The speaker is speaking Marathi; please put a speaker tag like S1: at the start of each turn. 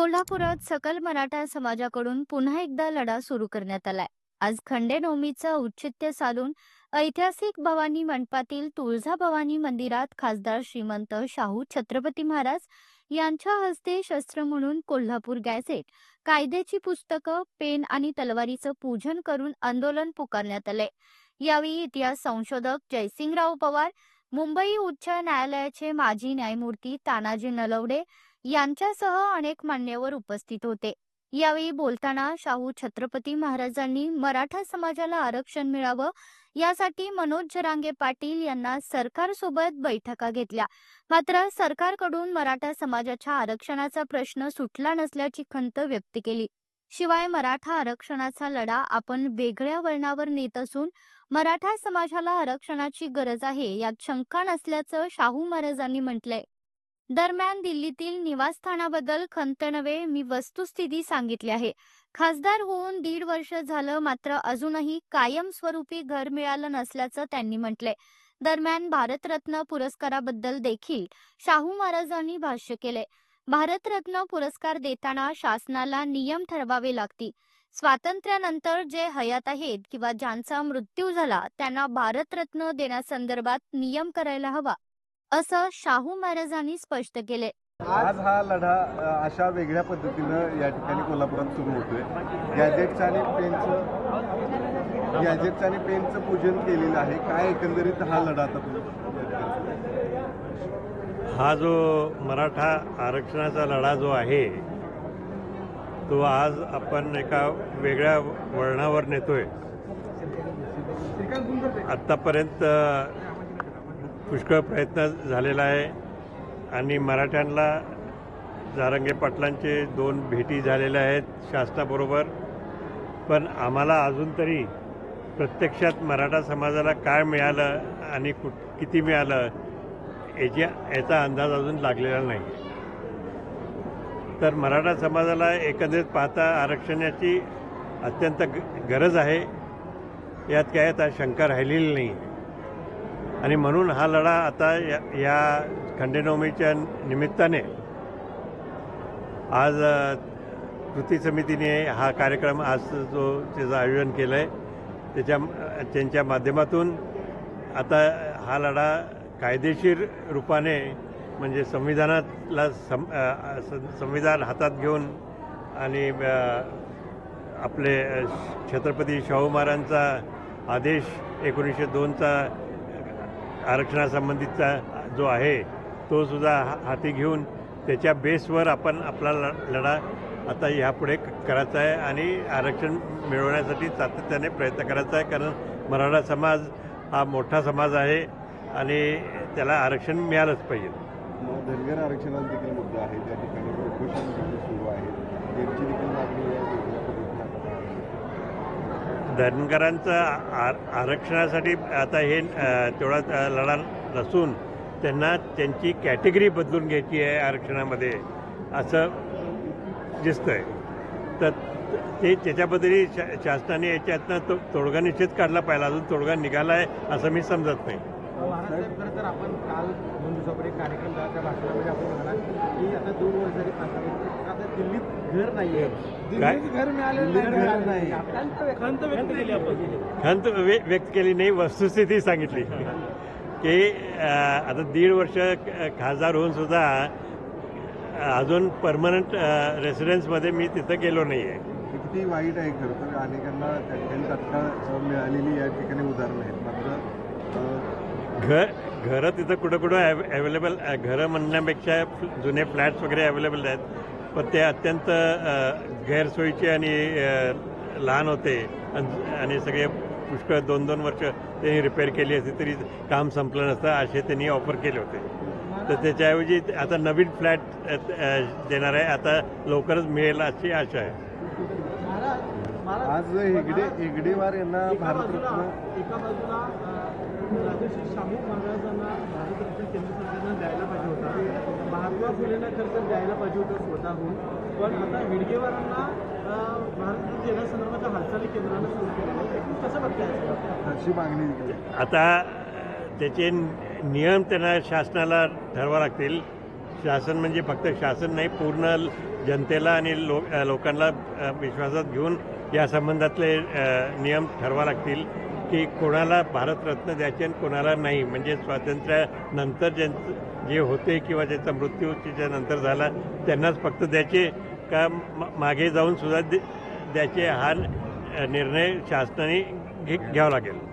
S1: कोल्हापुरात सकल मराठा समाजाकडून पुन्हा एकदा लढा सुरू करण्यात आलाय. आज खंडेनवमीचं औचित्य साधून ऐतिहासिक भवानी मंडपातील तुळजाभवानी मंदिरात खासदार श्रीमंत शाहू छत्रपती महाराज यांच्या हस्ते शस्त्र म्हणून कोल्हापूर गॅझेट, कायद्याची पुस्तकं, पेन आणि तलवारीचं पूजन करून आंदोलन पुकारण्यात आले. यावेळी इतिहास संशोधक जयसिंगराव पवार, मुंबई उच्च न्यायालयाचे माजी न्यायमूर्ती तानाजी नलवडे यांच्यासह अनेक मान्यवर उपस्थित होते. यावेळी बोलताना शाहू छत्रपती महाराजांनी मराठा समाजाला आरक्षण मिळावं यासाठी मनोज जरांगे पाटील यांना सरकारसोबत बैठका घेतल्या. मात्र सरकारकडून मराठा समाजाच्या आरक्षणाचा प्रश्न सुटला नसल्याची खंत व्यक्त केली. शिवाय मराठा आरक्षणाचा लढा आपण वेगळ्या वळणावर नेत असून मराठा समाजाला आरक्षणाची गरज आहे यात शंका नसल्याचं शाहू महाराजांनी म्हटलंय. दरम्यान दिल्लीतील निवासस्थानाबद्दल खंत नव्हे, मी वस्तुस्थिती सांगितली आहे. खासदार होऊन 1.5 वर्ष झालं, मात्र अजूनही कायमस्वरूपी घर मिळालं नसल्याचं त्यांनी म्हटलंय. दरम्यान भारतरत्न पुरस्काराबद्दल देखील शाहू महाराजांनी भाष्य केले. भारतरत्न पुरस्कार देताना शासनाला नियम ठरवावे लागतील. स्वातंत्र्यानंतर जे हयात आहेत किंवा ज्यांचा मृत्यू झाला त्यांना भारतरत्न देण्यासंदर्भात नियम करायला हवा, असं शाहू महाराजांनी स्पष्ट केले.
S2: आज हा लढा अशा वेगळ्या पद्धतीनं या ठिकाणी कोल्हापुरात सुरू होतोय. गॅजेटचं आणि पेनचं पूजन केलेलं आहे. काय एकंदरीत हा लढा आता
S3: हा जो मराठा आरक्षणाचा लढा जो आहे तो आज आपण एका वेगळ्या वळणावर नेतोय. आत्तापर्यंत पुष्कळ प्रयत्न झालेला आहे आणि मराठ्यांना जारंगे पाटलांचे 2 भेटी झालेल्या आहेत शासनाबरोबर. पण आम्हाला अजून तरी प्रत्यक्षात मराठा समाजाला काय मिळालं आणि किती मिळालं याचा अंदाज अजून लागलेला नाही. तर मराठा समाजाला एकंदरीत पाहता आरक्षणाची अत्यंत गरज आहे, यात काय आता शंका राहिलेली नाही. आणि म्हणून हा लढा आता या खंडेनवमीच्या निमित्ताने आज कृती समितीने हा कार्यक्रम आज त्याचं आयोजन केलं आहे. त्यांच्या माध्यमातून आता हा लढा कायदेशीर रूपाने म्हणजे संविधान हातात घेऊन आणि आपले छत्रपती शाहू महाराजांचा आदेश 1902चा आरक्षणासंबंधीचा जो आहे तो सुद्धा हाती घेऊन त्याच्या बेसवर आपण आपला लढा आता ह्यापुढे करायचा आहे आणि आरक्षण मिळवण्यासाठी सातत्याने प्रयत्न करायचा आहे. कारण मराठा समाज हा मोठा समाज आहे आणि त्याला आरक्षण मिळालंच पाहिजे.
S2: धनगर आरक्षणाचा देखील मुद्दा आहे. त्या ठिकाणी उपोषण सुरू आहे. त्यांची देखील मागणी
S3: धनगरांचं आरक्षणासाठी आता हे तेवढा लढा नसून त्यांना त्यांची कॅटेगरी बदलून घ्यायची आहे आरक्षणामध्ये असं दिसतंय. तर त्याच्याबद्दल शासनाने याच्यातनं तोडगा निश्चित काढला पाहिजे. अजून तोडगा निघाला आहे असं मी समजत नाही.
S4: खरं तर आपण काल 2 दिवसापूर्वी एक कार्यक्रम झाला, त्या भाषणामध्ये आपण म्हणाल की आता 2 वर्ष जरी आता दिल्लीत घर नाही आहे,
S3: काय
S4: घर मिळालेलं नाही. खंत व्यक्त केली आपण.
S3: खंत व्यक्त केली नाही, वस्तुस्थिती सांगितली की आता 1.5 वर्ष खासदार होऊन सुद्धा अजून परमनंट रेसिडेन्समध्ये मी तिथं गेलो नाही आहे.
S2: किती वाईट आहे. खरं तर अनेकांना त्या ठिकाणी तात्काळ मिळालेली या ठिकाणी उदाहरणं आहेत. मात्र
S3: घरं तिथं कुठं अवेलेबल, घरं म्हणण्यापेक्षा जुने फ्लॅट्स वगैरे अवेलेबल आहेत, पण ते अत्यंत गैरसोयीचे आणि लहान होते आणि सगळे पुष्कळ 2-2 वर्ष त्यांनी रिपेअर केली असती तरी काम संपलं नसतं असे त्यांनी ऑफर केले होते. तर त्याच्याऐवजी आता नवीन फ्लॅट देणार आहे, आता लवकरच मिळेल अशी आशा आहे.
S2: आज हेगडेवार यांना भारतरत्न
S4: एका बाजूला राजर्षी शाहू महाराजांना भारतरत्न केंद्र सरकारनं द्यायला पाहिजे होता, महात्मा फुलेंना खर्च द्यायला पाहिजे होतं स्वतःहून, पण आता हेडगेवारांना भारतरत्न देण्यासंदर्भाच्या हालचाली केंद्रानं सुरू केल्या. कसं बघताय
S2: अशी मागणी?
S3: आता त्याचे नियम त्यांना शासनाला ठरवावे लागतील. शासन म्हणजे फक्त शासन नाही, पूर्ण जनतेला आणि लोकांना विश्वासात घेऊन या संबंधातले नियम ठरवा लागतील की कोणाला भारतरत्न द्यायचे आणि कोणाला नाही. म्हणजे स्वातंत्र्यानंतर जे होते किंवा ज्याचा मृत्यू त्याच्या नंतर झाला त्यांनाच फक्त द्यायचे का मागे जाऊन सुद्धा द्यायचे, हा निर्णय शासनाने घ्यावा लागेल.